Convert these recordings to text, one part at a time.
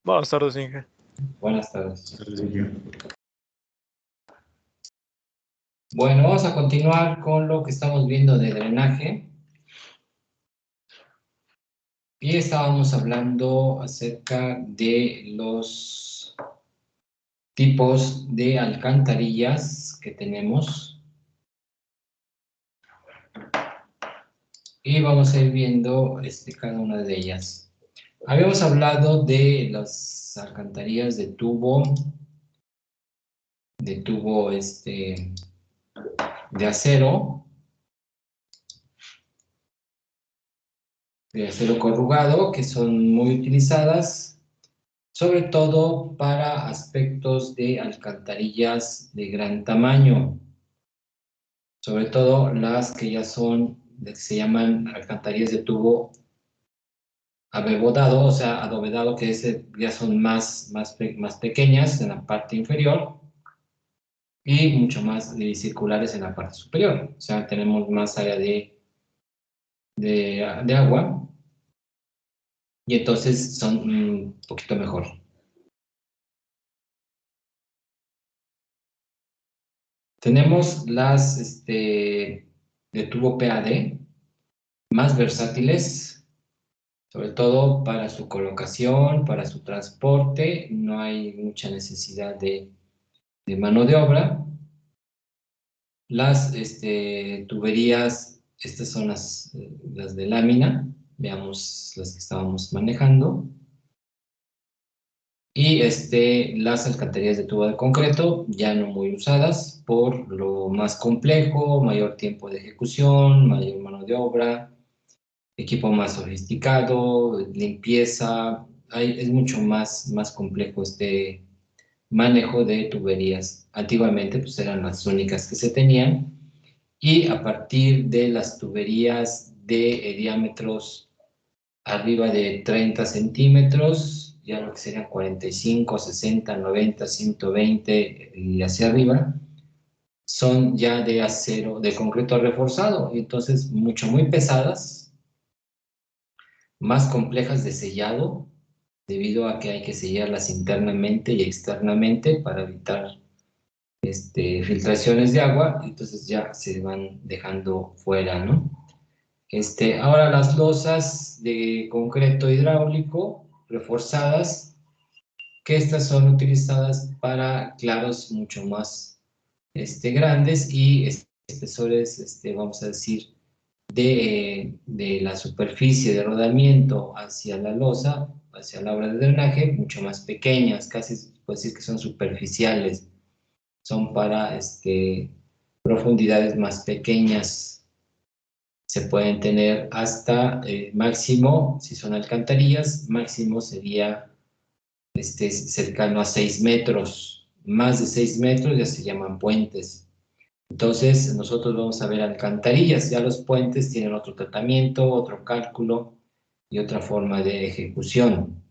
Buenas tardes, Inge. Buenas tardes. Bueno, vamos a continuar con lo que estamos viendo de drenaje. Y estábamos hablando acerca de los tipos de alcantarillas que tenemos. Y vamos a ir viendo cada una de ellas. Habíamos hablado de las alcantarillas de tubo de acero corrugado, que son muy utilizadas, sobre todo para aspectos de alcantarillas de gran tamaño, sobre todo las que ya son, que se llaman alcantarillas de tubo abebodado, o sea, adovedado, que ya son más pequeñas en la parte inferior y mucho más circulares en la parte superior. O sea, tenemos más área de agua y entonces son un poquito mejor. Tenemos las de tubo PAD, más versátiles, sobre todo para su colocación, para su transporte. No hay mucha necesidad de mano de obra. Las tuberías, estas son las de lámina, veamos las que estábamos manejando. Y las alcantarillas de tubo de concreto, ya no muy usadas por lo más complejo, mayor tiempo de ejecución, mayor mano de obra, equipo más sofisticado, limpieza. Es mucho más complejo este manejo de tuberías. Antiguamente pues eran las únicas que se tenían, y a partir de las tuberías de diámetros arriba de 30 centímetros, ya lo que serían 45, 60, 90, 120 y hacia arriba, son ya de acero, de concreto reforzado, y entonces muy pesadas, más complejas de sellado, debido a que hay que sellarlas internamente y externamente para evitar filtraciones de agua, entonces ya se van dejando fuera, ¿no? Ahora las losas de concreto hidráulico reforzadas, que estas son utilizadas para claros mucho más grandes y espesores, vamos a decir, de la superficie de rodamiento hacia la losa, hacia la obra de drenaje, mucho más pequeñas, casi se puede decir que son superficiales, son para profundidades más pequeñas. Se pueden tener hasta máximo, si son alcantarillas, máximo sería cercano a 6 metros. Más de 6 metros ya se llaman puentes. Entonces, nosotros vamos a ver alcantarillas. Ya los puentes tienen otro tratamiento, otro cálculo y otra forma de ejecución.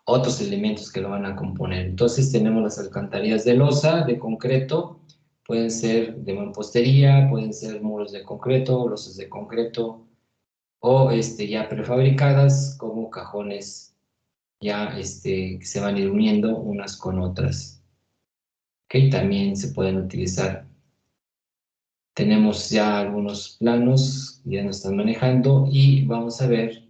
Otros elementos que lo van a componer. Entonces, tenemos las alcantarillas de losa, de concreto. Pueden ser de mampostería, pueden ser muros de concreto, losas de concreto, o ya prefabricadas como cajones ya que se van a ir uniendo unas con otras. Ok, también se pueden utilizar. Tenemos ya algunos planos, ya nos están manejando, y vamos a ver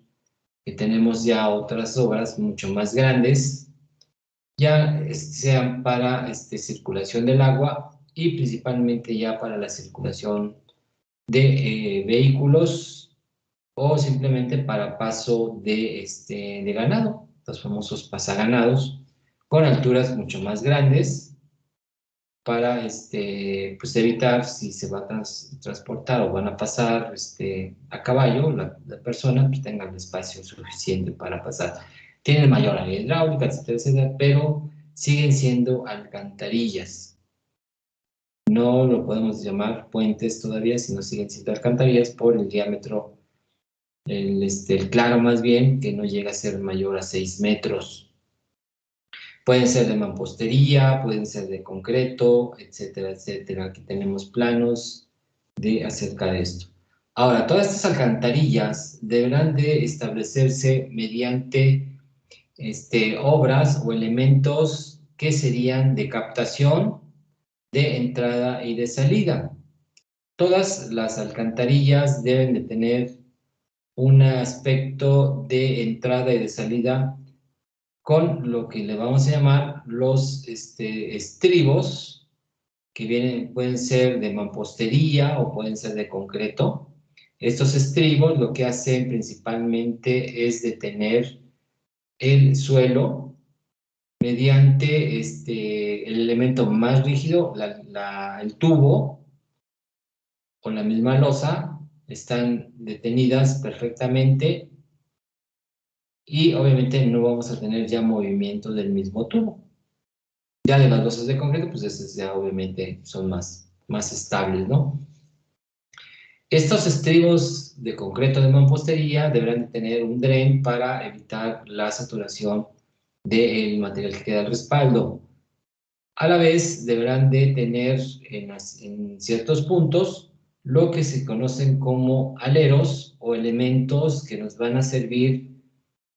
que tenemos ya otras obras mucho más grandes, ya sean para circulación del agua y principalmente ya para la circulación de vehículos, o simplemente para paso de ganado, los famosos pasaganados, con alturas mucho más grandes, para pues evitar, si se va a transportar o van a pasar a caballo, la persona pues tenga el espacio suficiente para pasar. Tienen mayor área hidráulica, etcétera, etcétera, pero siguen siendo alcantarillas. No lo podemos llamar puentes todavía, sino siguen siendo alcantarillas por el diámetro, el claro más bien, que no llega a ser mayor a 6 metros. Pueden ser de mampostería, pueden ser de concreto, etcétera, etcétera. Aquí tenemos planos acerca de esto. Ahora, todas estas alcantarillas deberán de establecerse mediante obras o elementos que serían de captación, de entrada y de salida. Todas las alcantarillas deben de tener un aspecto de entrada y de salida con lo que le vamos a llamar los estribos, que pueden ser de mampostería o pueden ser de concreto. Estos estribos lo que hacen principalmente es detener el suelo mediante el elemento más rígido, el tubo o la misma losa, están detenidas perfectamente y obviamente no vamos a tener ya movimiento del mismo tubo. Ya de las losas de concreto, pues esas ya obviamente son más estables, ¿no? Estos estribos de concreto de mampostería deberán de tener un dren para evitar la saturación del material que queda al respaldo. A la vez, deberán de tener en ciertos puntos lo que se conocen como aleros o elementos que nos van a servir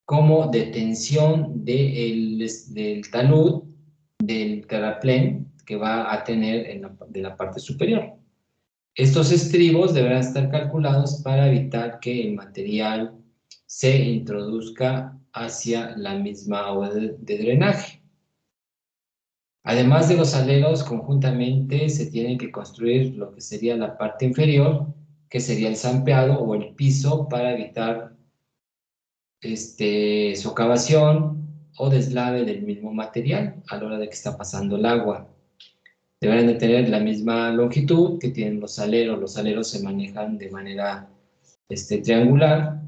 como detención del talud, del terraplén que va a tener de la parte superior. Estos estribos deberán estar calculados para evitar que el material se introduzca hacia la misma agua de drenaje. Además de los aleros, conjuntamente se tiene que construir lo que sería la parte inferior, que sería el zampeado o el piso para evitar socavación o deslave del mismo material a la hora de que está pasando el agua. Deberán de tener la misma longitud que tienen los aleros. Los aleros se manejan de manera triangular,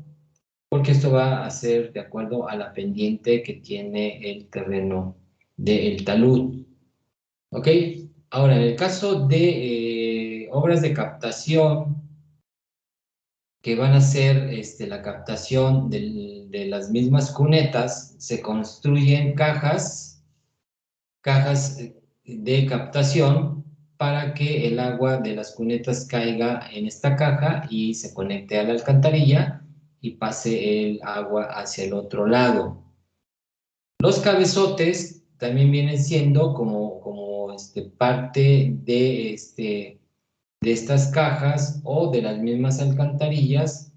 porque esto va a ser de acuerdo a la pendiente que tiene el terreno del talud. ¿Ok? Ahora, en el caso de obras de captación, que van a ser la captación de las mismas cunetas, se construyen cajas de captación para que el agua de las cunetas caiga en esta caja y se conecte a la alcantarilla y pase el agua hacia el otro lado. Los cabezotes también vienen siendo como parte de estas cajas o de las mismas alcantarillas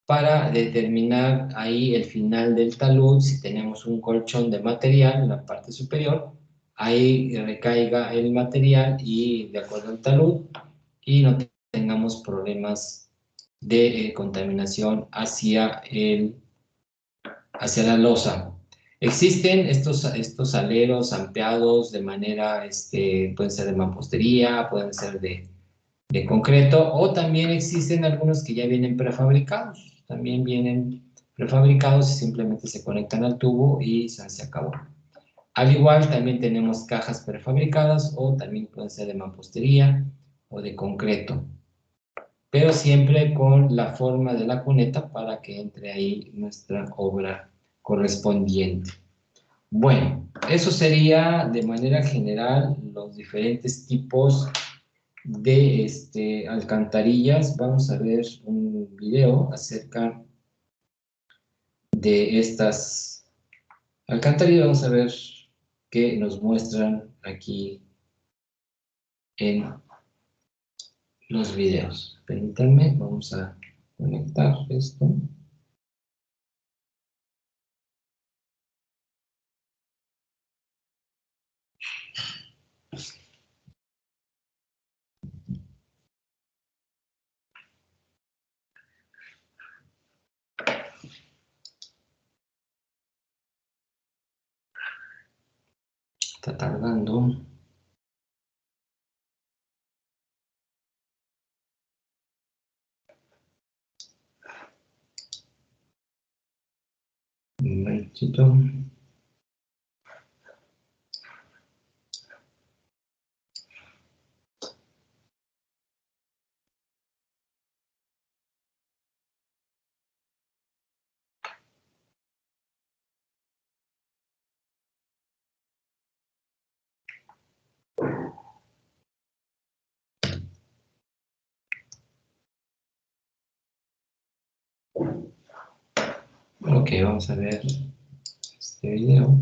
para determinar ahí el final del talud. Si tenemos un colchón de material en la parte superior, ahí recaiga el material y de acuerdo al talud y no tengamos problemas de contaminación hacia la losa. Existen estos aleros ampliados de manera, pueden ser de mampostería, pueden ser de concreto, o también existen algunos que ya vienen prefabricados. También vienen prefabricados y simplemente se conectan al tubo y se acabó. Al igual, también tenemos cajas prefabricadas o también pueden ser de mampostería o de concreto, pero siempre con la forma de la cuneta para que entre ahí nuestra obra correspondiente. Bueno, eso sería de manera general los diferentes tipos de alcantarillas. Vamos a ver un video acerca de estas alcantarillas. Vamos a ver qué nos muestran aquí en los videos. Permítanme, vamos a conectar esto. Está tardando. Un momentito. Ok, vamos a ver este video.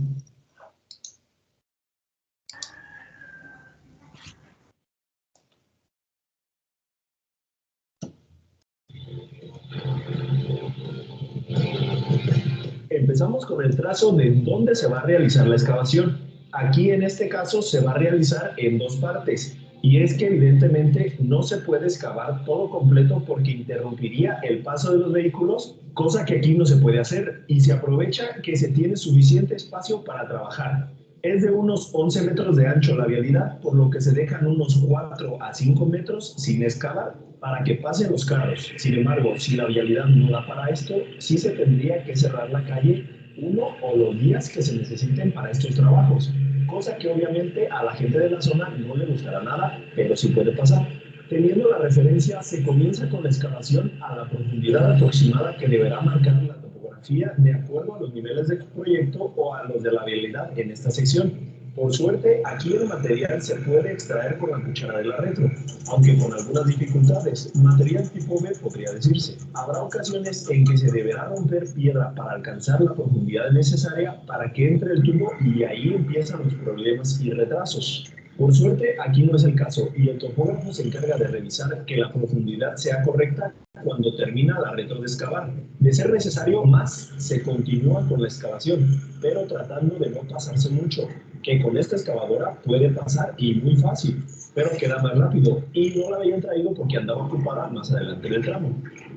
Empezamos con el trazo de dónde se va a realizar la excavación. Aquí en este caso se va a realizar en dos partes. Y es que evidentemente no se puede excavar todo completo porque interrumpiría el paso de los vehículos, cosa que aquí no se puede hacer. Y se aprovecha que se tiene suficiente espacio para trabajar. Es de unos 11 metros de ancho la vialidad, por lo que se dejan unos 4 a 5 metros sin excavar para que pasen los carros. Sin embargo, si la vialidad no da para esto, sí se tendría que cerrar la calle uno o los días que se necesiten para estos trabajos, cosa que obviamente a la gente de la zona no le gustará nada, pero sí puede pasar. Teniendo la referencia, se comienza con la excavación a la profundidad aproximada que deberá marcar la topografía de acuerdo a los niveles de proyecto o a los de la vialidad en esta sección. Por suerte, aquí el material se puede extraer con la cuchara de la retro, aunque con algunas dificultades. Material tipo B podría decirse. Habrá ocasiones en que se deberá romper piedra para alcanzar la profundidad necesaria para que entre el tubo y ahí empiezan los problemas y retrasos. Por suerte, aquí no es el caso y el topógrafo se encarga de revisar que la profundidad sea correcta cuando termina la retro de excavar. De ser necesario más, se continúa con la excavación, pero tratando de no pasarse mucho, que con esta excavadora puede pasar y muy fácil, pero queda más rápido y no la habían traído porque andaba ocupada más adelante del tramo.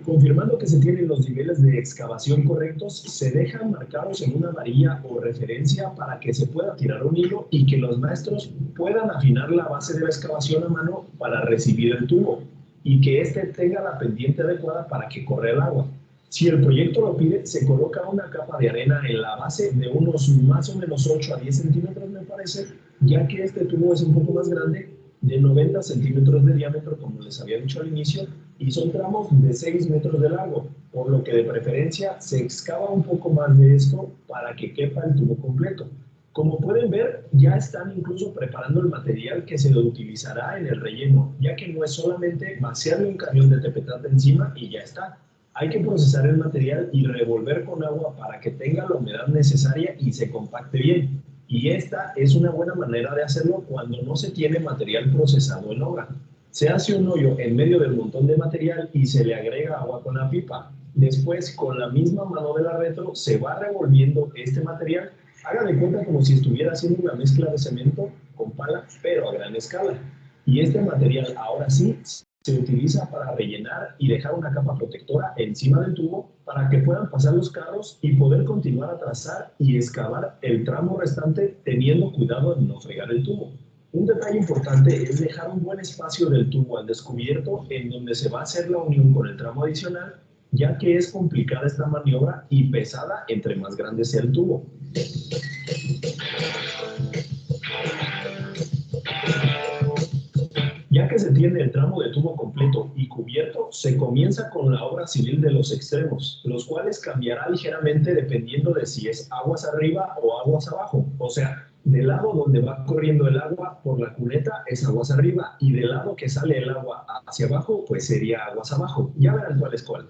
Confirmando que se tienen los niveles de excavación correctos, se dejan marcados en una varilla o referencia para que se pueda tirar un hilo y que los maestros puedan afinar la base de la excavación a mano para recibir el tubo y que éste tenga la pendiente adecuada para que corra el agua. Si el proyecto lo pide, se coloca una capa de arena en la base de unos más o menos 8 a 10 centímetros, me parece, ya que este tubo es un poco más grande, de 90 centímetros de diámetro, como les había dicho al inicio, y son tramos de 6 metros de largo, por lo que de preferencia se excava un poco más de esto para que quepa el tubo completo. Como pueden ver, ya están incluso preparando el material que se lo utilizará en el relleno, ya que no es solamente vaciarle un camión de tepetate encima y ya está. Hay que procesar el material y revolver con agua para que tenga la humedad necesaria y se compacte bien. Y esta es una buena manera de hacerlo cuando no se tiene material procesado en obra. Se hace un hoyo en medio del montón de material y se le agrega agua con la pipa. Después, con la misma mano de la retro, se va revolviendo este material. Haga de cuenta como si estuviera haciendo una mezcla de cemento con pala, pero a gran escala. Y este material ahora sí se utiliza para rellenar y dejar una capa protectora encima del tubo para que puedan pasar los carros y poder continuar a trazar y excavar el tramo restante teniendo cuidado en no fregar el tubo. Un detalle importante es dejar un buen espacio del tubo al descubierto en donde se va a hacer la unión con el tramo adicional, ya que es complicada esta maniobra y pesada entre más grande sea el tubo. Ya que se tiene el tramo de tubo completo y cubierto, se comienza con la obra civil de los extremos, los cuales cambiará ligeramente dependiendo de si es aguas arriba o aguas abajo. O sea, del lado donde va corriendo el agua por la cuneta es aguas arriba y del lado que sale el agua hacia abajo, pues sería aguas abajo. Ya verán cuál es cuál.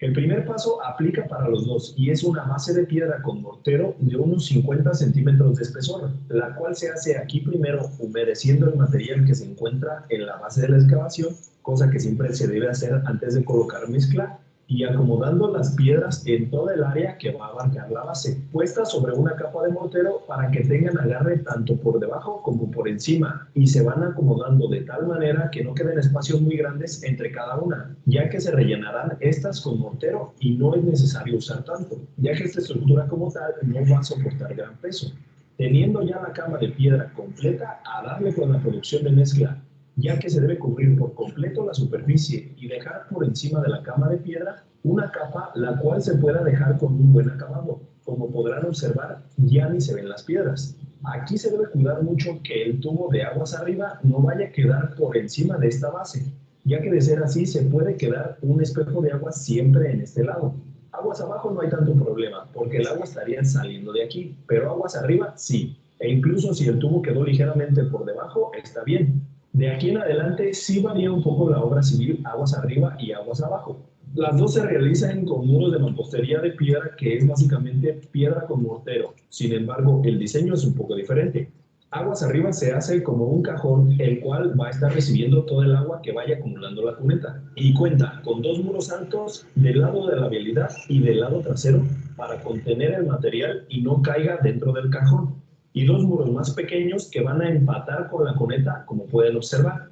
El primer paso aplica para los dos y es una base de piedra con mortero de unos 50 centímetros de espesor, la cual se hace aquí primero humedeciendo el material que se encuentra en la base de la excavación, cosa que siempre se debe hacer antes de colocar mezcla, y acomodando las piedras en toda el área que va a abarcar la base, puestas sobre una capa de mortero para que tengan agarre tanto por debajo como por encima y se van acomodando de tal manera que no queden espacios muy grandes entre cada una, ya que se rellenarán estas con mortero y no es necesario usar tanto, ya que esta estructura como tal no va a soportar gran peso. Teniendo ya la cama de piedra completa, a darle con la producción de mezcla, ya que se debe cubrir por completo la superficie y dejar por encima de la cama de piedra una capa la cual se pueda dejar con un buen acabado. Como podrán observar, ya ni se ven las piedras. Aquí se debe cuidar mucho que el tubo de aguas arriba no vaya a quedar por encima de esta base, ya que de ser así se puede quedar un espejo de agua siempre en este lado. Aguas abajo no hay tanto problema, porque el agua estaría saliendo de aquí, pero aguas arriba sí. E incluso si el tubo quedó ligeramente por debajo, está bien. De aquí en adelante sí varía un poco la obra civil aguas arriba y aguas abajo. Las dos se realizan con muros de mampostería de piedra, que es básicamente piedra con mortero. Sin embargo, el diseño es un poco diferente. Aguas arriba se hace como un cajón, el cual va a estar recibiendo todo el agua que vaya acumulando la cuneta. Y cuenta con dos muros altos del lado de la vialidad y del lado trasero para contener el material y no caiga dentro del cajón. Y dos muros más pequeños que van a empatar con la cuneta, como pueden observar.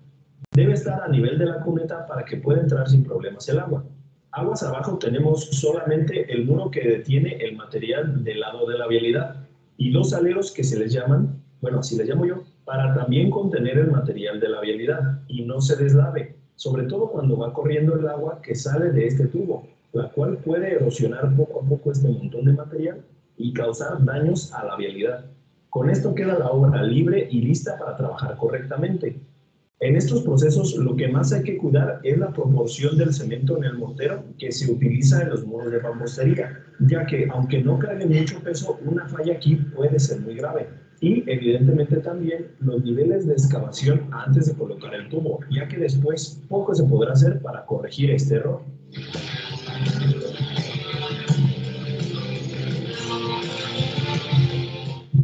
Debe estar a nivel de la cuneta para que pueda entrar sin problemas el agua. Aguas abajo tenemos solamente el muro que detiene el material del lado de la vialidad y dos aleros que se les llaman, bueno, así les llamo yo, para también contener el material de la vialidad y no se deslave, sobre todo cuando va corriendo el agua que sale de este tubo, la cual puede erosionar poco a poco este montón de material y causar daños a la vialidad. Con esto queda la obra libre y lista para trabajar correctamente. En estos procesos, lo que más hay que cuidar es la proporción del cemento en el mortero que se utiliza en los muros de mampostería, ya que aunque no cargue mucho peso, una falla aquí puede ser muy grave. Y evidentemente también los niveles de excavación antes de colocar el tubo, ya que después poco se podrá hacer para corregir este error.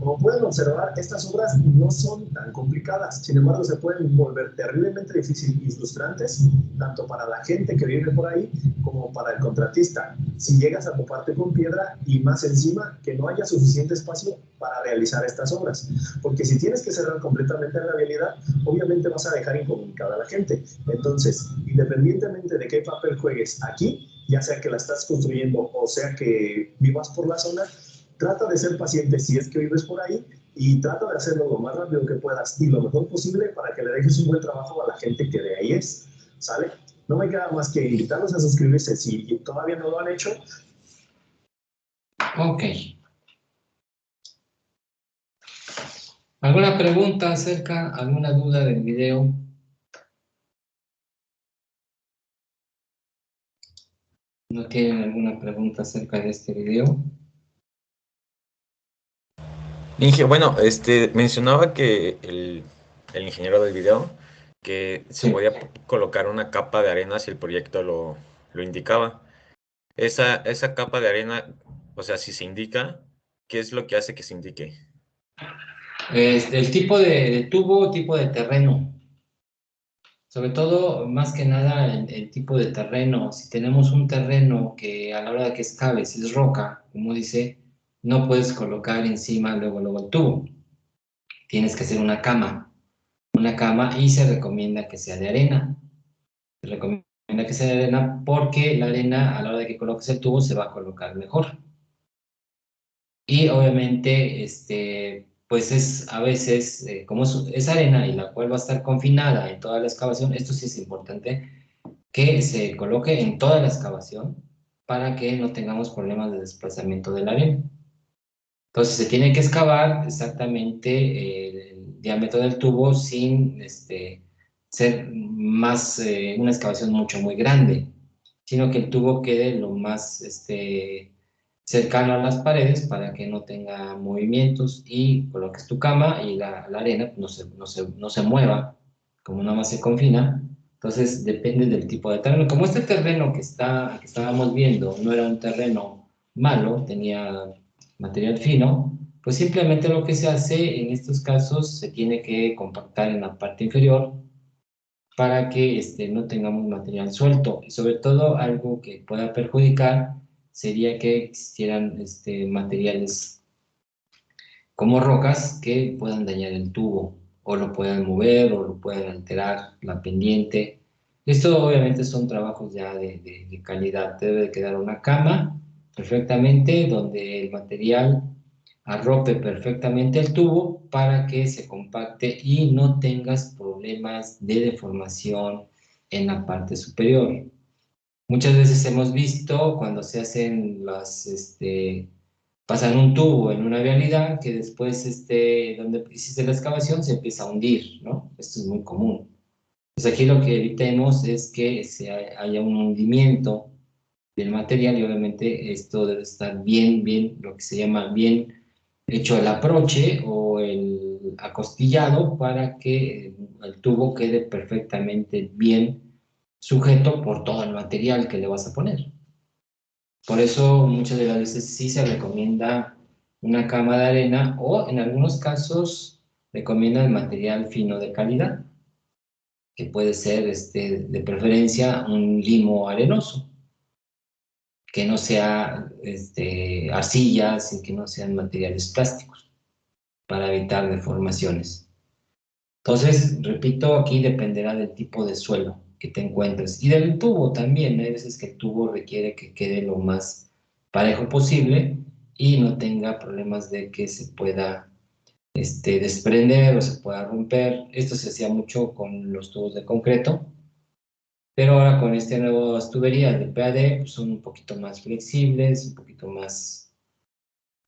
Como pueden observar, estas obras no son tan complicadas, sin embargo se pueden volver terriblemente difíciles y frustrantes, tanto para la gente que vive por ahí como para el contratista. Si llegas a toparte con piedra y más encima que no haya suficiente espacio para realizar estas obras, porque si tienes que cerrar completamente la vialidad, obviamente vas a dejar incomunicada a la gente. Entonces, independientemente de qué papel juegues aquí, ya sea que la estás construyendo o sea que vivas por la zona, trata de ser paciente si es que vives por ahí y trata de hacerlo lo más rápido que puedas y lo mejor posible para que le dejes un buen trabajo a la gente que de ahí es, ¿sale? No me queda más que invitarlos a suscribirse si todavía no lo han hecho. Ok. ¿Alguna pregunta acerca, alguna duda del video? ¿No tienen alguna pregunta acerca de este video? Inge, bueno, mencionaba que el ingeniero del video que se Sí. podía colocar una capa de arena si el proyecto lo indicaba. Esa capa de arena, o sea, si se indica, ¿qué es lo que hace que se indique? El tipo de tubo, tipo de terreno. Sobre todo, más que nada, el tipo de terreno. Si tenemos un terreno que a la hora de que excaves es roca, como dice, no puedes colocar encima luego el tubo. Tienes que hacer una cama y se recomienda que sea de arena. Se recomienda que sea de arena porque la arena a la hora de que coloques el tubo se va a colocar mejor. Y obviamente, pues es a veces, como es arena y la cual va a estar confinada en toda la excavación, esto sí es importante que se coloque en toda la excavación para que no tengamos problemas de desplazamiento de la arena. Entonces se tiene que excavar exactamente el diámetro del tubo sin ser más una excavación muy grande, sino que el tubo quede lo más cercano a las paredes para que no tenga movimientos y coloques tu cama y la arena no se mueva, como nada más se confina. Entonces depende del tipo de terreno. Como este terreno que estábamos viendo no era un terreno malo, tenía material fino, pues simplemente lo que se hace en estos casos se tiene que compactar en la parte inferior para que no tengamos material suelto. Y sobre todo algo que pueda perjudicar sería que existieran materiales como rocas que puedan dañar el tubo o lo puedan mover o lo puedan alterar la pendiente. Esto obviamente son trabajos ya de calidad. Debe de quedar una cama perfectamente donde el material arrope perfectamente el tubo para que se compacte y no tengas problemas de deformación en la parte superior. Muchas veces hemos visto cuando se hacen pasan un tubo en una vialidad que después, donde hiciste la excavación se empieza a hundir, ¿no? Esto es muy común. Pues aquí lo que evitemos es que haya un hundimiento del material y obviamente esto debe estar bien, lo que se llama bien hecho el aproche o el acostillado para que el tubo quede perfectamente bien sujeto por todo el material que le vas a poner. Por eso muchas de las veces sí se recomienda una cama de arena o en algunos casos recomienda el material fino de calidad, que puede ser de preferencia un limo arenoso, que no sea arcillas y que no sean materiales plásticos para evitar deformaciones. Entonces, repito, aquí dependerá del tipo de suelo que te encuentres y del tubo también. Hay veces que el tubo requiere que quede lo más parejo posible y no tenga problemas de que se pueda desprender o se pueda romper. Esto se hacía mucho con los tubos de concreto, pero ahora con nuevas tuberías de PAD pues son un poquito más flexibles, un poquito más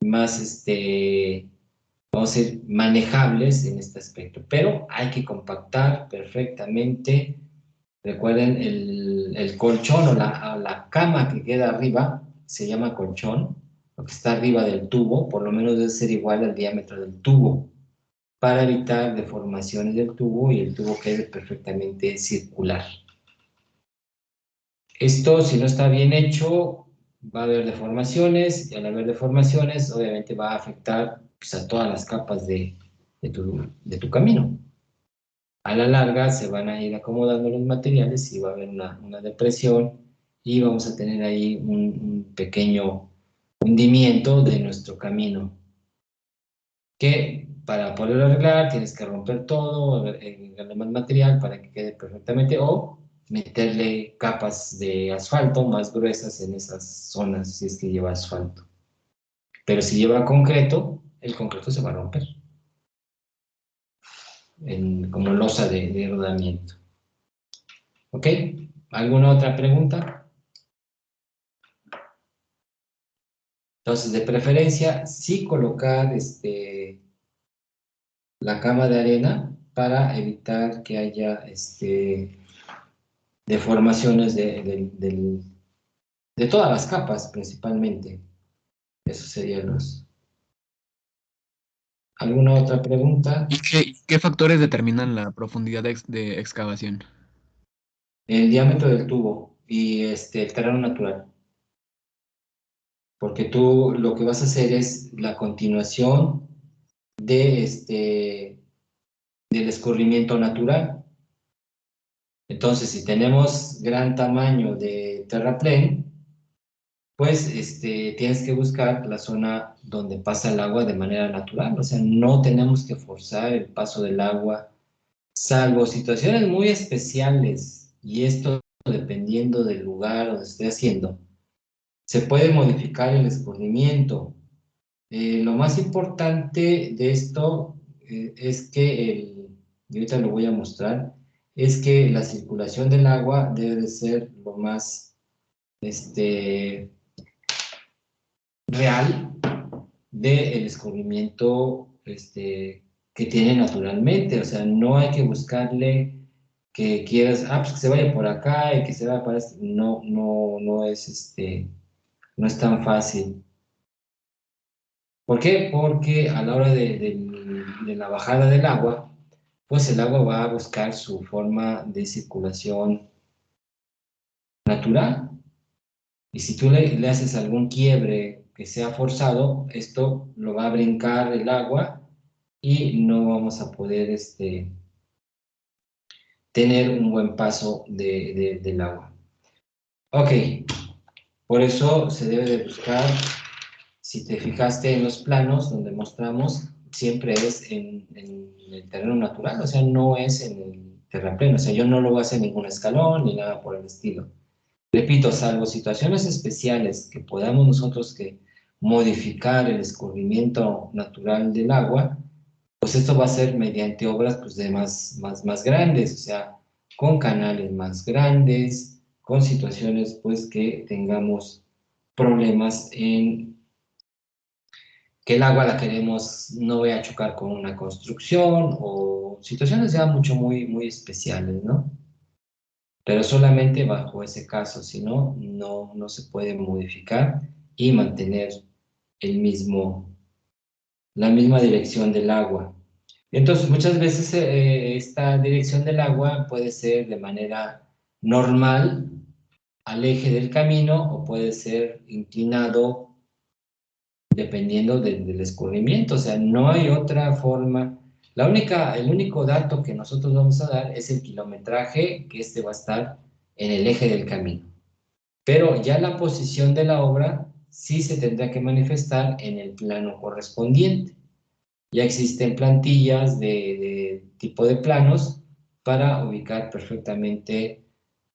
vamos a decir, manejables en este aspecto, pero hay que compactar perfectamente. Recuerden, el colchón o la cama que queda arriba se llama colchón, lo que está arriba del tubo, por lo menos debe ser igual al diámetro del tubo, para evitar deformaciones del tubo y el tubo quede perfectamente circular. Esto, si no está bien hecho, va a haber deformaciones, y al haber deformaciones, obviamente va a afectar pues, a todas las capas de tu camino. A la larga se van a ir acomodando los materiales y va a haber una depresión y vamos a tener ahí un pequeño hundimiento de nuestro camino, que para poderlo arreglar tienes que romper todo, agregarle más material para que quede perfectamente, o meterle capas de asfalto más gruesas en esas zonas si es que lleva asfalto. Pero si lleva concreto, el concreto se va a romper como losa de rodamiento. ¿Ok? ¿Alguna otra pregunta? Entonces, de preferencia, sí colocar la cama de arena para evitar que haya deformaciones de todas las capas, principalmente. Eso sería los... ¿Alguna otra pregunta? ¿Y qué factores determinan la profundidad de excavación? El diámetro del tubo y el terreno natural. Porque tú lo que vas a hacer es la continuación del escurrimiento natural. Entonces, si tenemos gran tamaño de terraplén, pues tienes que buscar la zona donde pasa el agua de manera natural. O sea, no tenemos que forzar el paso del agua, salvo situaciones muy especiales, y esto dependiendo del lugar donde esté haciendo, se puede modificar el escurrimiento. Lo más importante de esto es que, y ahorita lo voy a mostrar, es que la circulación del agua debe de ser lo más real del escurrimiento que tiene naturalmente. O sea, no hay que buscarle que quieras, pues que se vaya por acá y que se vaya para este. No, no es tan fácil. ¿Por qué? Porque a la hora de la bajada del agua, pues el agua va a buscar su forma de circulación natural. Y si tú le haces algún quiebre que sea forzado, esto lo va a brincar el agua y no vamos a poder tener un buen paso del agua. Ok, por eso se debe de buscar, si te fijaste en los planos donde mostramos, siempre es en el terreno natural, o sea, no es en el terrapleno, o sea, yo no lo voy a hacer en ningún escalón ni nada por el estilo. Repito, salvo situaciones especiales que podamos nosotros que modificar el escurrimiento natural del agua, pues esto va a ser mediante obras pues, de más grandes, o sea, con canales más grandes, con situaciones pues que tengamos problemas en que el agua la queremos, no vaya a chocar con una construcción o situaciones ya muy especiales, ¿no? Pero solamente bajo ese caso, si no, no se puede modificar y mantener la misma dirección del agua. Entonces, muchas veces esta dirección del agua puede ser de manera normal al eje del camino o puede ser inclinado dependiendo del escurrimiento. O sea, no hay otra forma. El único dato que nosotros vamos a dar es el kilometraje, que este va a estar en el eje del camino. Pero ya la posición de la obra sí se tendrá que manifestar en el plano correspondiente. Ya existen plantillas de tipo de planos para ubicar perfectamente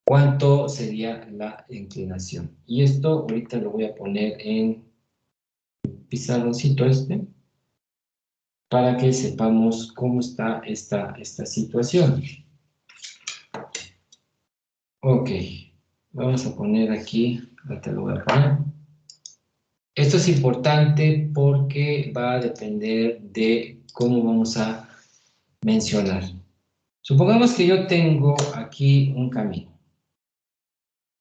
cuánto sería la inclinación. Y esto ahorita lo voy a poner en pizarroncito para que sepamos cómo está esta situación. Ok, vamos a poner aquí, ahorita lo voy a poner. Esto es importante porque va a depender de cómo vamos a mencionar. Supongamos que yo tengo aquí un camino.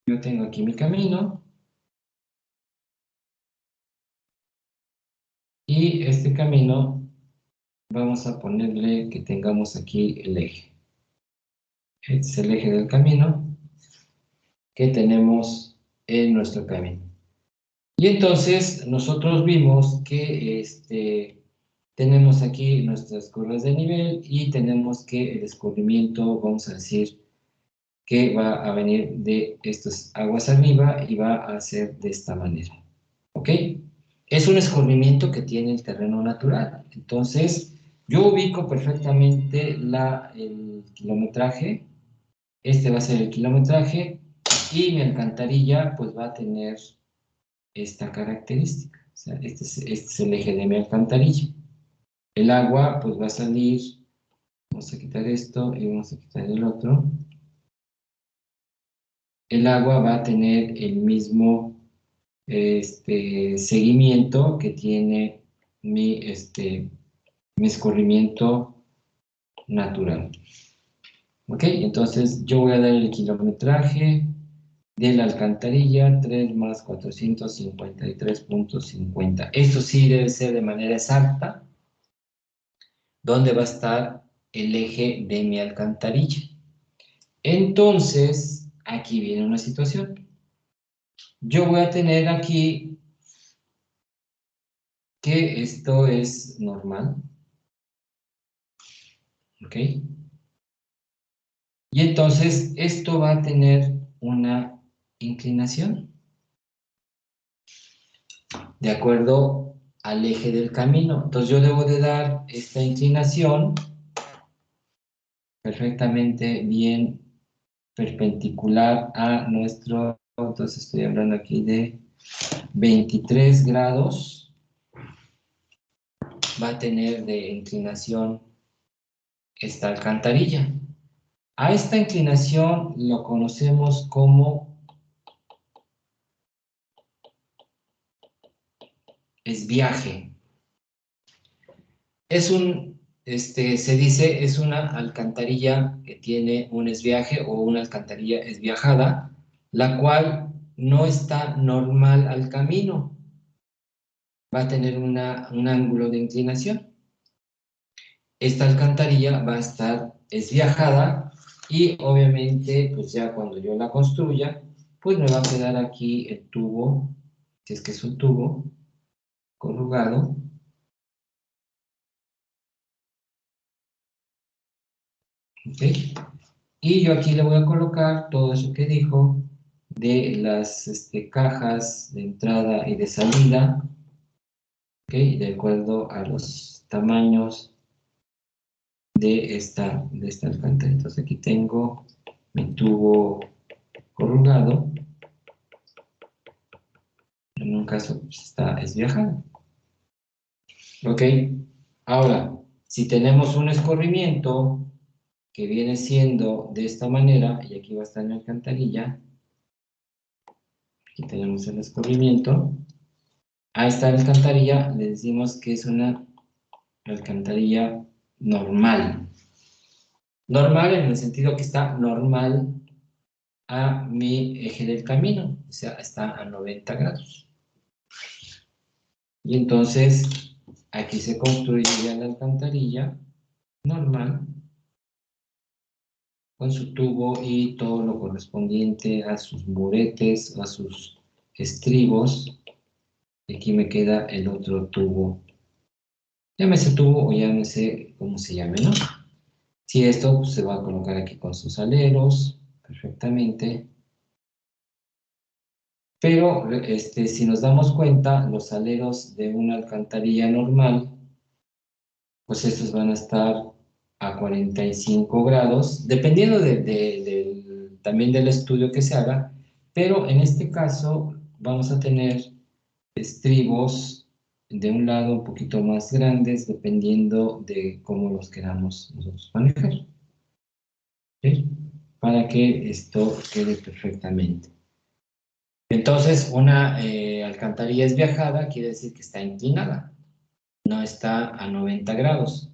Yo tengo aquí mi camino. Y este camino vamos a ponerle que tengamos aquí el eje. Este es el eje del camino que tenemos en nuestro camino. Y entonces nosotros vimos que tenemos aquí nuestras curvas de nivel y tenemos que el escurrimiento, vamos a decir, que va a venir de estas aguas arriba y va a ser de esta manera. ¿Ok? Es un escurrimiento que tiene el terreno natural. Entonces, yo ubico perfectamente el kilometraje. Este va a ser el kilometraje y mi alcantarilla pues va a tener esta característica. O sea, este es el eje de mi alcantarilla. El agua pues va a salir, vamos a quitar esto y vamos a quitar el otro. El agua va a tener el mismo seguimiento que tiene mi escurrimiento natural. ¿Ok? Entonces yo voy a dar el kilometraje de la alcantarilla, 3 más 453.50. Esto sí debe ser de manera exacta, donde va a estar el eje de mi alcantarilla. Entonces, aquí viene una situación. Yo voy a tener aquí que esto es normal. ¿Ok? Y entonces esto va a tener una inclinación de acuerdo al eje del camino. Entonces yo debo de dar esta inclinación perfectamente bien perpendicular a nuestro, entonces estoy hablando aquí de 23 grados, va a tener de inclinación esta alcantarilla. A esta inclinación lo conocemos como esviaje. Se dice, es una alcantarilla que tiene un esviaje o una alcantarilla esviajada, la cual no está normal al camino. Va a tener un ángulo de inclinación. Esta alcantarilla va a estar esviajada y obviamente, pues ya cuando yo la construya, pues me va a quedar aquí el tubo, si es que es un tubo corrugado. ¿Ok? Y yo aquí le voy a colocar todo eso que dijo de las cajas de entrada y de salida, ¿ok? De acuerdo a los tamaños de esta alcantarilla. Entonces aquí tengo mi tubo corrugado, en un caso pues, está esviajado. ¿Ok? Ahora, si tenemos un escurrimiento que viene siendo de esta manera, y aquí va a estar mi alcantarilla, aquí tenemos el escurrimiento. A esta alcantarilla le decimos que es una alcantarilla normal. Normal en el sentido que está normal a mi eje del camino, o sea, está a 90 grados. Y entonces, aquí se construye ya la alcantarilla normal con su tubo y todo lo correspondiente a sus muretes, a sus estribos. Aquí me queda el otro tubo. Llámese tubo o llámese como se llame, ¿no? Si esto pues, se va a colocar aquí con sus aleros, perfectamente. Pero si nos damos cuenta, los aleros de una alcantarilla normal, pues estos van a estar a 45 grados, dependiendo también del estudio que se haga, pero en este caso vamos a tener estribos de un lado un poquito más grandes, dependiendo de cómo los queramos nosotros manejar. ¿Sí? Para que esto quede perfectamente. Entonces, una alcantarilla esviajada quiere decir que está inclinada, no está a 90 grados,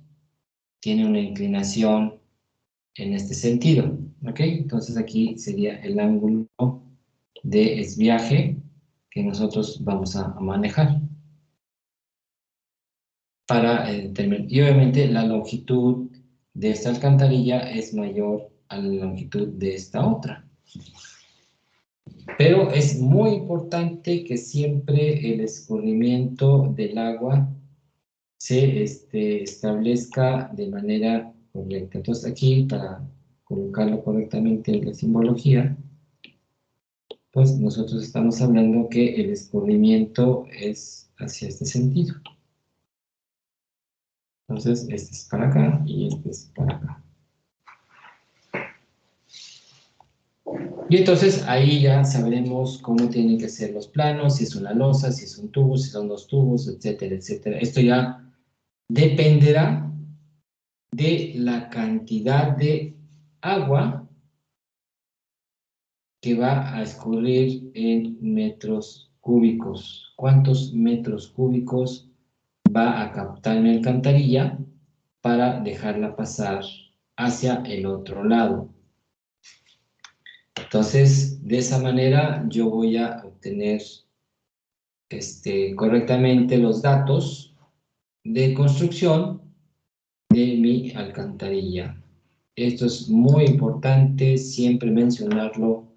tiene una inclinación en este sentido, ¿ok? Entonces aquí sería el ángulo de esviaje que nosotros vamos a manejar para determinar. Y obviamente la longitud de esta alcantarilla es mayor a la longitud de esta otra. Pero es muy importante que siempre el escurrimiento del agua se establezca de manera correcta. Entonces aquí, para colocarlo correctamente en la simbología, pues nosotros estamos hablando que el escurrimiento es hacia este sentido. Entonces, este es para acá y este es para acá. Y entonces ahí ya sabremos cómo tienen que ser los planos, si es una losa, si es un tubo, si son dos tubos, etcétera, etcétera. Esto ya dependerá de la cantidad de agua que va a escurrir en metros cúbicos. ¿Cuántos metros cúbicos va a captar mi alcantarilla para dejarla pasar hacia el otro lado? Entonces, de esa manera yo voy a obtener correctamente los datos de construcción de mi alcantarilla. Esto es muy importante siempre mencionarlo.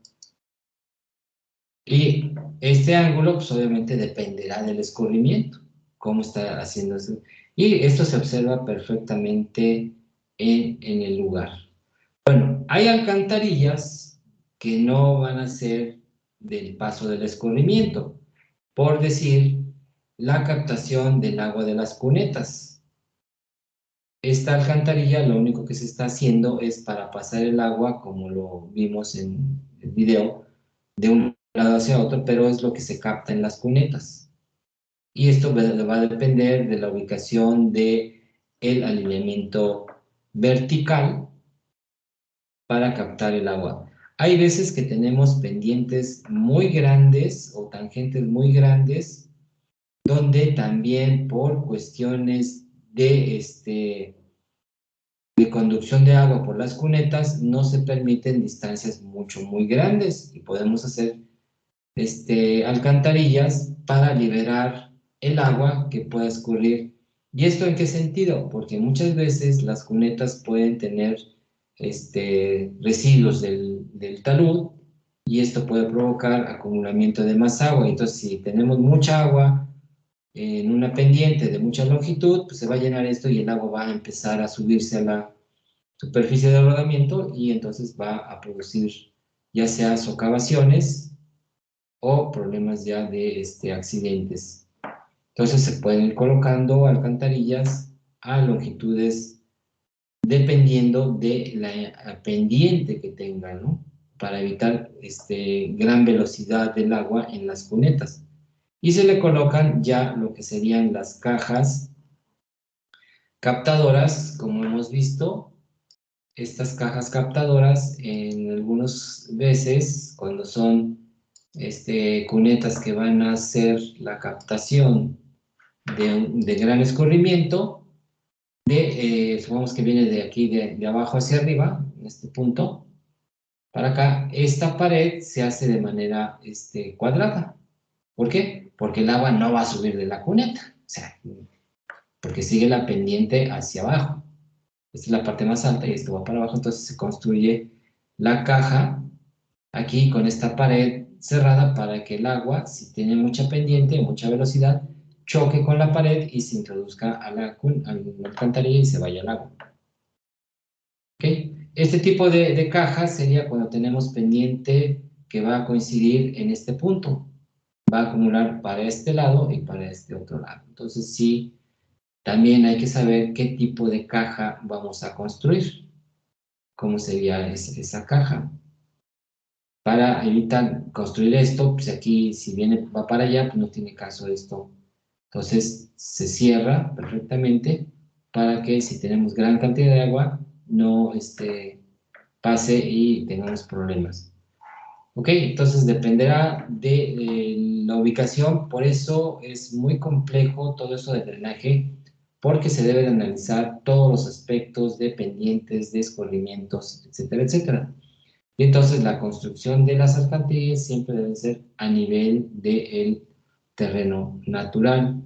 Y este ángulo, pues obviamente dependerá del escurrimiento, cómo está haciendo eso. Y esto se observa perfectamente en el lugar. Bueno, hay alcantarillas que no van a ser del paso del escurrimiento, por decir, la captación del agua de las cunetas. Esta alcantarilla lo único que se está haciendo es para pasar el agua, como lo vimos en el video, de un lado hacia otro, pero es lo que se capta en las cunetas. Y esto va a depender de la ubicación del alineamiento vertical para captar el agua. Hay veces que tenemos pendientes muy grandes o tangentes muy grandes, donde también por cuestiones de conducción de agua por las cunetas no se permiten distancias muy grandes y podemos hacer alcantarillas para liberar el agua que pueda escurrir. ¿Y esto en qué sentido? Porque muchas veces las cunetas pueden tener residuos del talud y esto puede provocar acumulamiento de más agua. Entonces, si tenemos mucha agua en una pendiente de mucha longitud, pues se va a llenar esto y el agua va a empezar a subirse a la superficie de rodamiento y entonces va a producir ya sea socavaciones o problemas ya de accidentes. Entonces se pueden ir colocando alcantarillas a longitudes dependiendo de la pendiente que tengan, ¿no? Para evitar gran velocidad del agua en las cunetas. Y se le colocan ya lo que serían las cajas captadoras, como hemos visto. Estas cajas captadoras, en algunas veces, cuando son cunetas que van a hacer la captación de gran escurrimiento, supongamos que viene de aquí, de abajo hacia arriba, en este punto, para acá, esta pared se hace de manera cuadrada. ¿Por qué? Porque el agua no va a subir de la cuneta, o sea, porque sigue la pendiente hacia abajo. Esta es la parte más alta y esto va para abajo, entonces se construye la caja aquí con esta pared cerrada para que el agua, si tiene mucha pendiente, mucha velocidad, choque con la pared y se introduzca a la alcantarilla y se vaya al agua. ¿Okay? Este tipo de caja sería cuando tenemos pendiente que va a coincidir en este punto. Va a acumular para este lado y para este otro lado. Entonces sí, también hay que saber qué tipo de caja vamos a construir. ¿Cómo sería esa caja? Para evitar construir esto, pues aquí si viene, va para allá, pues no tiene caso esto. Entonces se cierra perfectamente para que si tenemos gran cantidad de agua, no pase y tengamos problemas. Ok, entonces dependerá de la ubicación, por eso es muy complejo todo eso de drenaje, porque se debe de analizar todos los aspectos de pendientes, de escurrimientos, etcétera, etcétera. Y entonces la construcción de las alcantarillas siempre debe ser a nivel del terreno natural,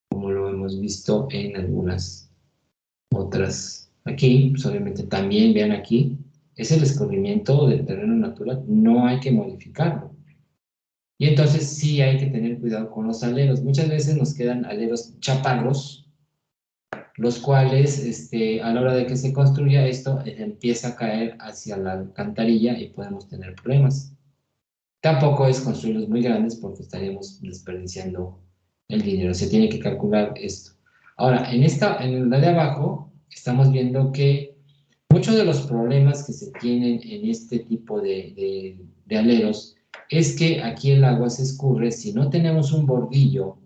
como lo hemos visto en algunas otras. Aquí, pues obviamente también vean aquí, es el escurrimiento del terreno natural, no hay que modificarlo. Y entonces sí hay que tener cuidado con los aleros. Muchas veces nos quedan aleros chaparros, los cuales a la hora de que se construya esto empieza a caer hacia la alcantarilla y podemos tener problemas. Tampoco es construirlos muy grandes porque estaríamos desperdiciando el dinero. Se tiene que calcular esto. Ahora, en la de abajo, estamos viendo que muchos de los problemas que se tienen en este tipo de aleros es que aquí el agua se escurre. Si no tenemos un bordillo,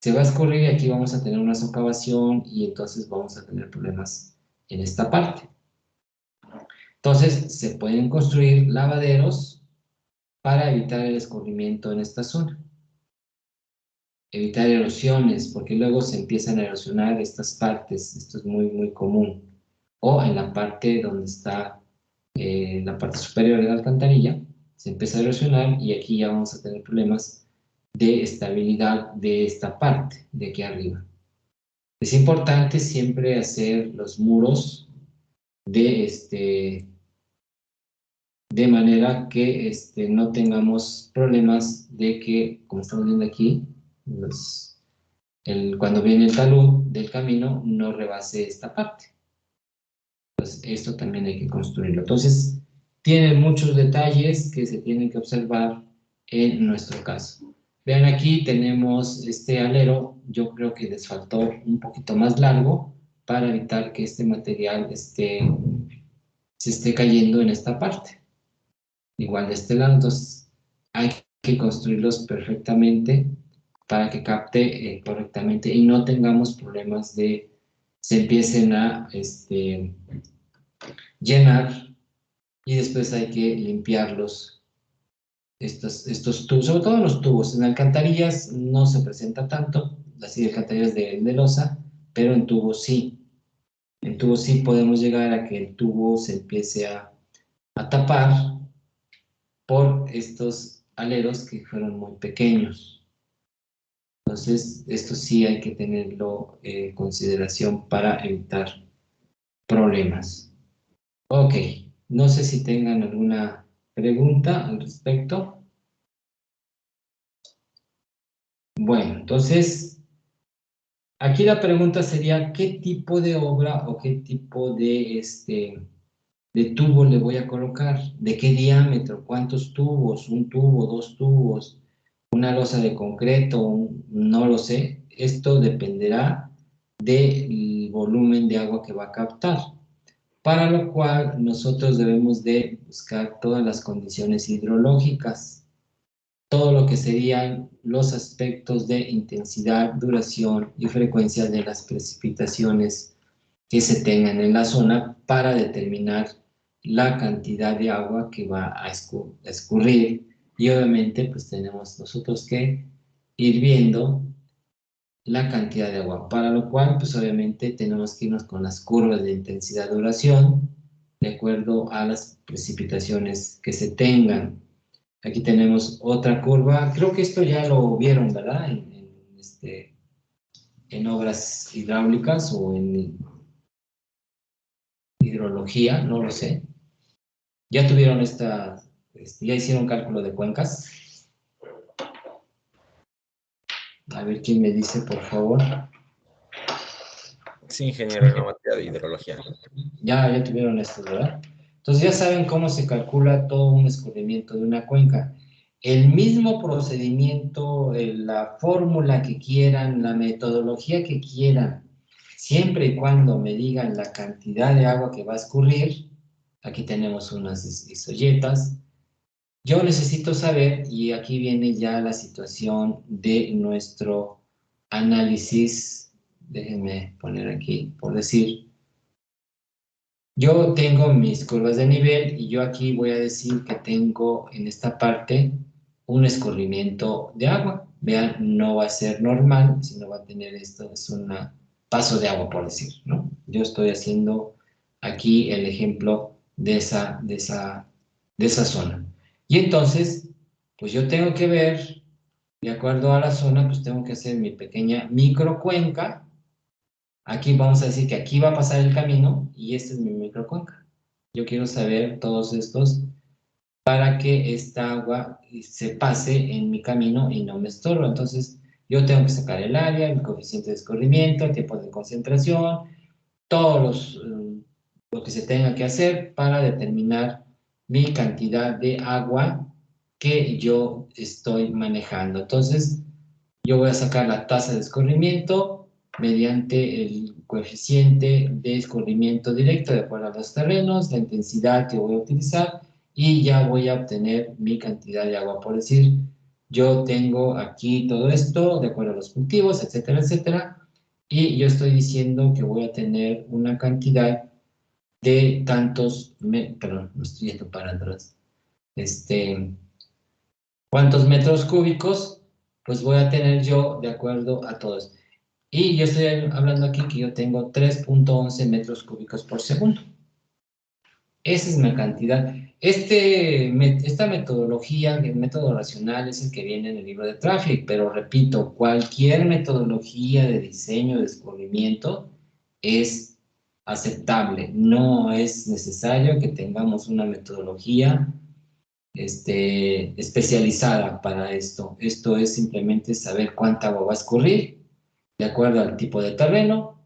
se va a escurrir y aquí vamos a tener una socavación y entonces vamos a tener problemas en esta parte. Entonces, se pueden construir lavaderos para evitar el escurrimiento en esta zona. Evitar erosiones, porque luego se empiezan a erosionar estas partes. Esto es muy, muy común. O en la parte donde está la parte superior de la alcantarilla, se empieza a erosionar y aquí ya vamos a tener problemas de estabilidad de esta parte, de aquí arriba. Es importante siempre hacer los muros de manera que no tengamos problemas de que, como estamos viendo aquí, cuando viene el talud del camino no rebase esta parte. Entonces, esto también hay que construirlo. Entonces, tiene muchos detalles que se tienen que observar en nuestro caso. Vean aquí, tenemos este alero, yo creo que les faltó un poquito más largo para evitar que este material se esté cayendo en esta parte. Igual de este lado, entonces hay que construirlos perfectamente para que capte correctamente y no tengamos problemas de se empiecen a llenar y después hay que limpiarlos, estos tubos, sobre todo los tubos. En alcantarillas no se presenta tanto, las alcantarillas de losa, pero en tubos sí. En tubos sí podemos llegar a que el tubo se empiece a tapar por estos aleros que fueron muy pequeños. Entonces, esto sí hay que tenerlo en consideración para evitar problemas. Ok, no sé si tengan alguna pregunta al respecto. Bueno, entonces, aquí la pregunta sería, ¿qué tipo de obra o qué tipo de tubo le voy a colocar? ¿De qué diámetro? ¿Cuántos tubos? ¿Un tubo? ¿Dos tubos? ¿Una losa de concreto? No lo sé. Esto dependerá del volumen de agua que va a captar. Para lo cual nosotros debemos de buscar todas las condiciones hidrológicas, todo lo que serían los aspectos de intensidad, duración y frecuencia de las precipitaciones que se tengan en la zona para determinar la cantidad de agua que va a escurrir. Y obviamente pues tenemos nosotros que ir viendo la cantidad de agua, para lo cual pues obviamente tenemos que irnos con las curvas de intensidad-duración de acuerdo a las precipitaciones que se tengan. Aquí tenemos otra curva, creo que esto ya lo vieron, ¿verdad? En obras hidráulicas o en hidrología, no lo sé. ¿Ya tuvieron ya hicieron cálculo de cuencas? A ver quién me dice, por favor. Sí, ingeniero, en la materia de hidrología. Ya tuvieron esto, ¿verdad? Entonces ya saben cómo se calcula todo un escurrimiento de una cuenca. El mismo procedimiento, la fórmula que quieran, la metodología que quieran, siempre y cuando me digan la cantidad de agua que va a escurrir, aquí tenemos unas isoyetas, yo necesito saber, y aquí viene ya la situación de nuestro análisis, déjenme poner aquí, por decir, yo tengo mis curvas de nivel y yo aquí voy a decir que tengo en esta parte un escurrimiento de agua. Vean, no va a ser normal, sino va a tener esto, es un paso de agua, por decir, ¿no? Yo estoy haciendo aquí el ejemplo de esa zona. Y entonces, pues yo tengo que ver, de acuerdo a la zona, pues tengo que hacer mi pequeña microcuenca. Aquí vamos a decir que aquí va a pasar el camino y esta es mi microcuenca. Yo quiero saber todos estos para que esta agua se pase en mi camino y no me estorba. Entonces, yo tengo que sacar el área, el coeficiente de escurrimiento, el tiempo de concentración, todos lo que se tenga que hacer para determinar mi cantidad de agua que yo estoy manejando. Entonces, yo voy a sacar la tasa de escurrimiento mediante el coeficiente de escurrimiento directo de acuerdo a los terrenos, la intensidad que voy a utilizar y ya voy a obtener mi cantidad de agua. Por decir, yo tengo aquí todo esto de acuerdo a los cultivos, etcétera, etcétera, y yo estoy diciendo que voy a tener una cantidad de tantos, perdón, me estoy yendo para atrás, ¿cuántos metros cúbicos? Pues voy a tener yo de acuerdo a todos. Y yo estoy hablando aquí que yo tengo 3.11 metros cúbicos por segundo. Esa es mi cantidad. Esta metodología, el método racional, es el que viene en el libro de Traffic, pero repito, cualquier metodología de diseño de escurrimiento es aceptable. No es necesario que tengamos una metodología especializada para esto. Esto es simplemente saber cuánta agua va a escurrir de acuerdo al tipo de terreno.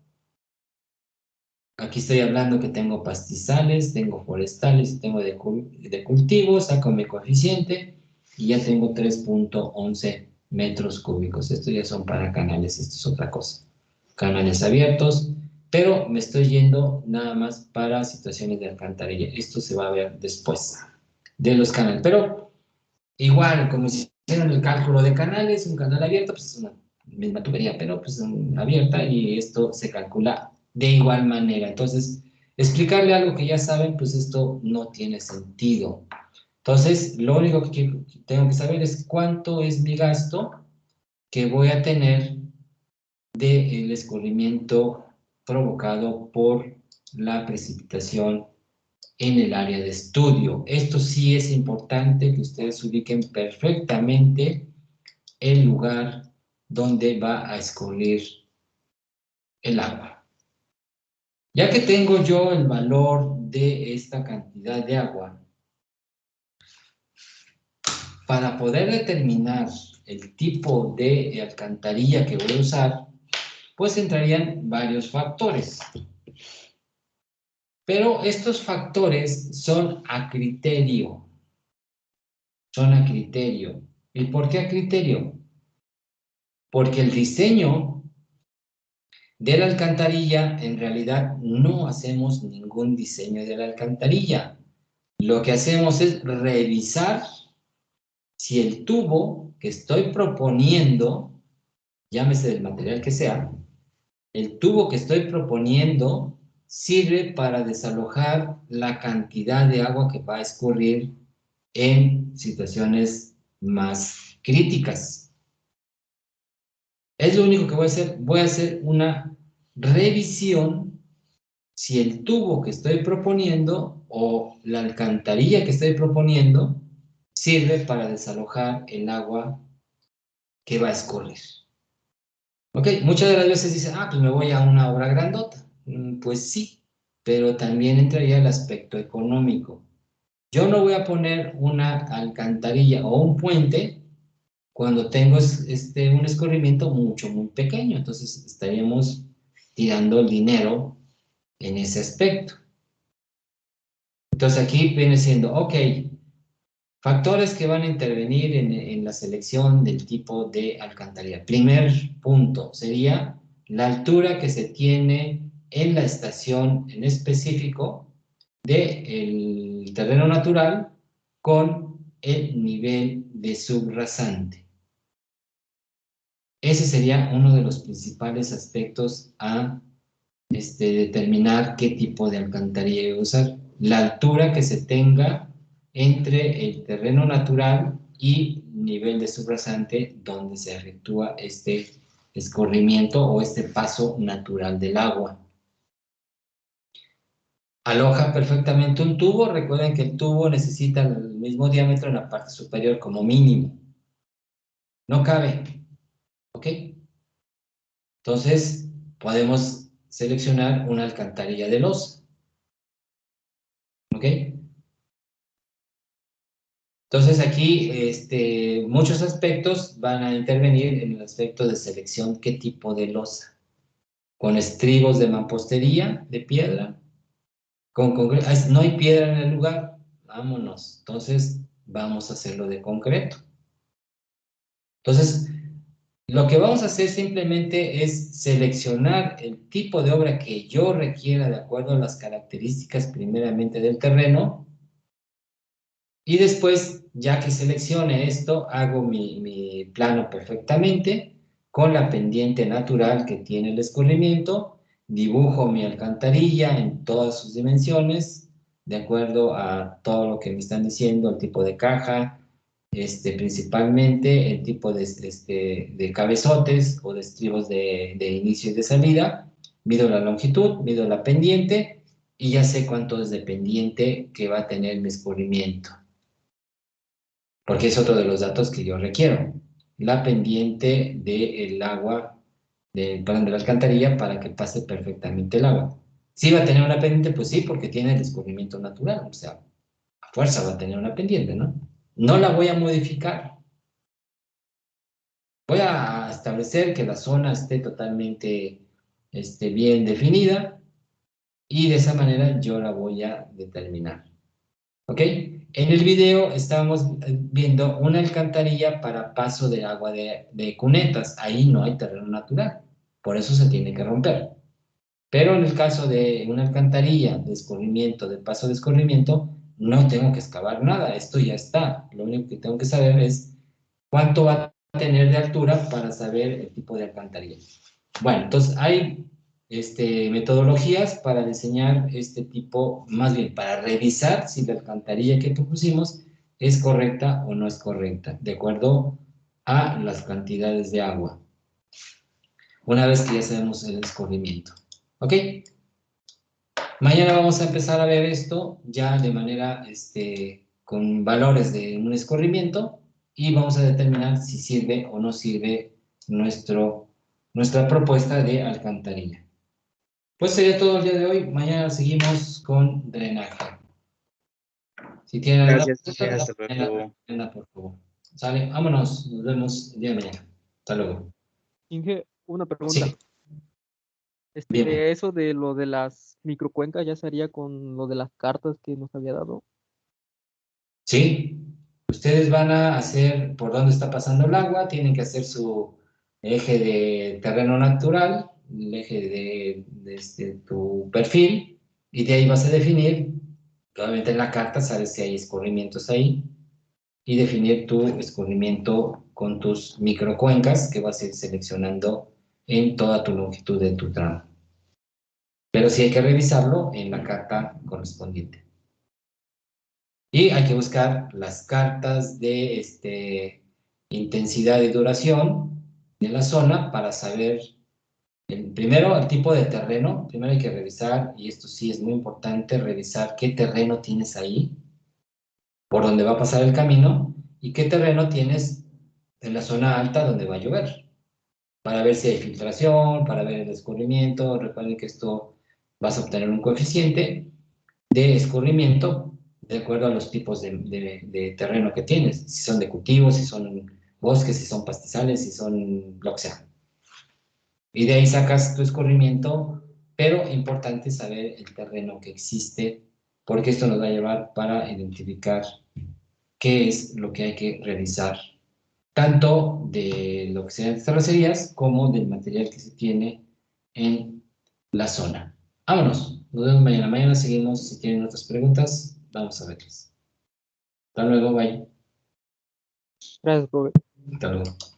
Aquí estoy hablando que tengo pastizales, tengo forestales, tengo de cultivos, saco mi coeficiente y ya tengo 3.11 metros cúbicos. Estos ya son para canales, esto es otra cosa. Canales abiertos, pero me estoy yendo nada más para situaciones de alcantarilla. Esto se va a ver después de los canales. Pero igual, como si hicieran el cálculo de canales, un canal abierto, pues es una misma tubería, pero pues abierta y esto se calcula de igual manera. Entonces, explicarle algo que ya saben, pues esto no tiene sentido. Entonces, lo único que tengo que saber es cuánto es mi gasto que voy a tener del escurrimiento provocado por la precipitación en el área de estudio. Esto sí es importante que ustedes ubiquen perfectamente el lugar donde va a escurrir el agua. Ya que tengo yo el valor de esta cantidad de agua, para poder determinar el tipo de alcantarilla que voy a usar, pues entrarían varios factores. Pero estos factores son a criterio. Son a criterio. ¿Y por qué a criterio? Porque el diseño de la alcantarilla, en realidad no hacemos ningún diseño de la alcantarilla. Lo que hacemos es revisar si el tubo que estoy proponiendo, llámese del material que sea, el tubo que estoy proponiendo sirve para desalojar la cantidad de agua que va a escurrir en situaciones más críticas. Es lo único que voy a hacer. Voy a hacer una revisión si el tubo que estoy proponiendo o la alcantarilla que estoy proponiendo sirve para desalojar el agua que va a escurrir. Ok, muchas de las veces dicen, pues me voy a una obra grandota. Pues sí, pero también entraría el aspecto económico. Yo no voy a poner una alcantarilla o un puente cuando tengo un escurrimiento muy pequeño, entonces estaríamos tirando el dinero en ese aspecto. Entonces aquí viene siendo, ok, factores que van a intervenir en la selección del tipo de alcantarilla. Primer punto sería la altura que se tiene en la estación en específico del terreno natural con el nivel de subrasante. Ese sería uno de los principales aspectos a determinar qué tipo de alcantarilla usar. La altura que se tenga entre el terreno natural y nivel de subrasante donde se efectúa este escurrimiento o este paso natural del agua. Aloja perfectamente un tubo. Recuerden que el tubo necesita el mismo diámetro en la parte superior como mínimo. No cabe. ¿Ok? Entonces, podemos seleccionar una alcantarilla de losa. ¿Ok? Entonces aquí muchos aspectos van a intervenir en el aspecto de selección, qué tipo de losa. Con estribos de mampostería, de piedra, con concreto. No hay piedra en el lugar, vámonos. Entonces vamos a hacerlo de concreto. Entonces, lo que vamos a hacer simplemente es seleccionar el tipo de obra que yo requiera de acuerdo a las características primeramente del terreno. Y después, ya que seleccione esto, hago mi plano perfectamente con la pendiente natural que tiene el escurrimiento, dibujo mi alcantarilla en todas sus dimensiones, de acuerdo a todo lo que me están diciendo, el tipo de caja, principalmente el tipo de cabezotes o de estribos de inicio y de salida, mido la longitud, mido la pendiente y ya sé cuánto es de pendiente que va a tener mi escurrimiento. Porque es otro de los datos que yo requiero. La pendiente del agua, de la alcantarilla, para que pase perfectamente el agua. ¿Sí va a tener una pendiente? Pues sí, porque tiene el escurrimiento natural. O sea, a fuerza va a tener una pendiente, ¿no? No la voy a modificar. Voy a establecer que la zona esté totalmente bien definida y de esa manera yo la voy a determinar. ¿Ok? En el video estamos viendo una alcantarilla para paso de agua de cunetas. Ahí no hay terreno natural. Por eso se tiene que romper. Pero en el caso de una alcantarilla de escurrimiento, de paso de escurrimiento, no tengo que excavar nada. Esto ya está. Lo único que tengo que saber es cuánto va a tener de altura para saber el tipo de alcantarilla. Bueno, entonces hay metodologías para diseñar este tipo, más bien para revisar si la alcantarilla que propusimos es correcta o no es correcta, de acuerdo a las cantidades de agua. Una vez que ya sabemos el escurrimiento. ¿Ok? Mañana vamos a empezar a ver esto ya de manera, con valores de un escurrimiento y vamos a determinar si sirve o no sirve nuestra propuesta de alcantarilla. Pues sería todo el día de hoy. Mañana seguimos con drenaje. Si tienen alguna pregunta, Hasta luego. por favor. Sale, vámonos. Nos vemos el día de mañana. Hasta luego. Inge, una pregunta. Sí, bien. Eso de lo de las microcuencas ya sería con lo de las cartas que nos había dado. Sí. Ustedes van a hacer por dónde está pasando el agua. Tienen que hacer su eje de terreno natural, el eje de tu perfil, y de ahí vas a definir. Obviamente en la carta sabes si hay escurrimientos ahí y definir tu escurrimiento con tus microcuencas que vas a ir seleccionando en toda tu longitud de tu tramo. Pero sí hay que revisarlo en la carta correspondiente. Y hay que buscar las cartas de intensidad y duración de la zona para saber, primero, el tipo de terreno. Primero hay que revisar, y esto sí es muy importante, revisar qué terreno tienes ahí, por donde va a pasar el camino, y qué terreno tienes en la zona alta donde va a llover, para ver si hay filtración, para ver el escurrimiento. Recuerden que esto vas a obtener un coeficiente de escurrimiento de acuerdo a los tipos de terreno que tienes, si son de cultivos, si son bosques, si son pastizales, si son lo que sea. Y de ahí sacas tu escurrimiento, pero importante saber el terreno que existe, porque esto nos va a llevar para identificar qué es lo que hay que realizar, tanto de lo que sean las terracerías como del material que se tiene en la zona. Vámonos, nos vemos mañana. Mañana seguimos. Si tienen otras preguntas, vamos a verlas. Hasta luego, bye. Gracias, profe. Hasta luego.